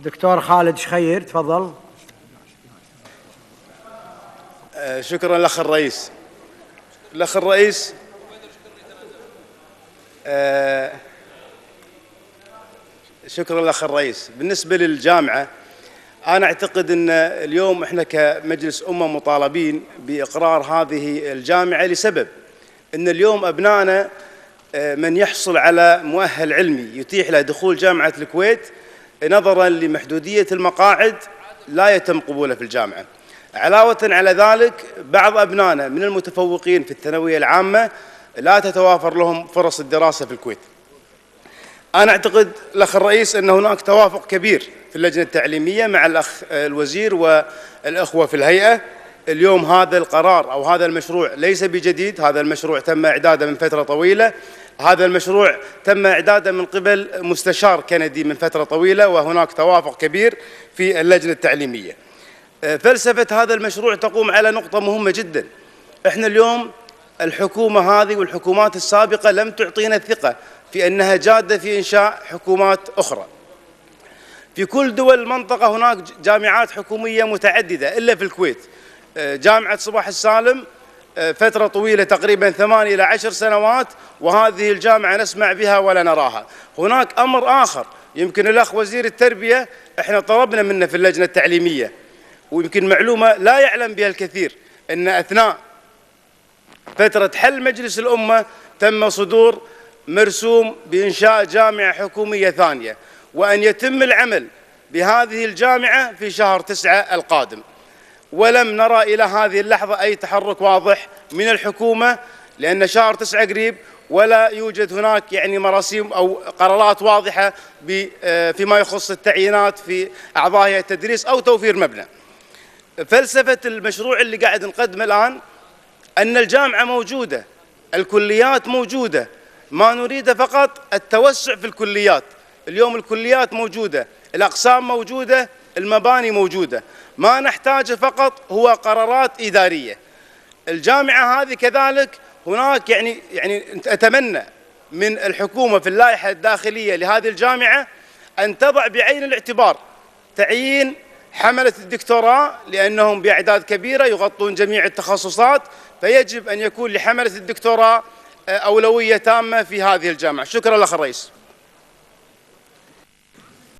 دكتور خالد شخير تفضل. شكرا الأخ الرئيس. الأخ الرئيس، شكرا الأخ الرئيس. بالنسبة للجامعة، أنا أعتقد أن اليوم إحنا كمجلس أمة مطالبين بإقرار هذه الجامعة لسبب أن اليوم أبنائنا من يحصل على مؤهل علمي يتيح له دخول جامعة الكويت نظرا لمحدودية المقاعد لا يتم قبوله في الجامعة. علاوة على ذلك، بعض أبنائنا من المتفوقين في الثانوية العامة لا تتوافر لهم فرص الدراسة في الكويت. أنا أعتقد الأخ الرئيس أن هناك توافق كبير في اللجنة التعليمية مع الأخ الوزير والأخوة في الهيئة. اليوم هذا القرار أو هذا المشروع ليس بجديد، هذا المشروع تم إعداده من فترة طويلة، هذا المشروع تم إعداده من قبل مستشار كندي من فترة طويلة، وهناك توافق كبير في اللجنة التعليمية. فلسفة هذا المشروع تقوم على نقطة مهمة جدا. إحنا اليوم الحكومة هذه والحكومات السابقة لم تعطينا الثقة في أنها جادة في إنشاء حكومات أخرى. في كل دول المنطقة هناك جامعات حكومية متعددة إلا في الكويت. جامعة صباح السالم فترة طويلة تقريبا 8 إلى 10 سنوات، وهذه الجامعة نسمع بها ولا نراها. هناك أمر آخر يمكن الأخ وزير التربية إحنا طلبنا منه في اللجنة التعليمية، ويمكن معلومة لا يعلم بها الكثير، أن أثناء فترة حل مجلس الأمة تم صدور مرسوم بإنشاء جامعة حكومية ثانية، وأن يتم العمل بهذه الجامعة في شهر 9 القادم. ولم نرى إلى هذه اللحظة أي تحرك واضح من الحكومة، لأن شهر 9 قريب ولا يوجد هناك مراسيم أو قرارات واضحة فيما يخص التعيينات في أعضاء هيئة التدريس أو توفير مبنى. فلسفة المشروع اللي قاعد نقدمه الآن أن الجامعة موجودة، الكليات موجودة، ما نريد فقط التوسع في الكليات. اليوم الكليات موجودة، الأقسام موجودة، المباني موجودة، ما نحتاجه فقط هو قرارات إدارية. الجامعة هذه كذلك هناك أتمنى من الحكومة في اللائحة الداخلية لهذه الجامعة أن تضع بعين الاعتبار تعيين حملة الدكتوراه، لأنهم بأعداد كبيرة يغطون جميع التخصصات، فيجب أن يكون لحملة الدكتوراه أولوية تامة في هذه الجامعة. شكرا لك الرئيس.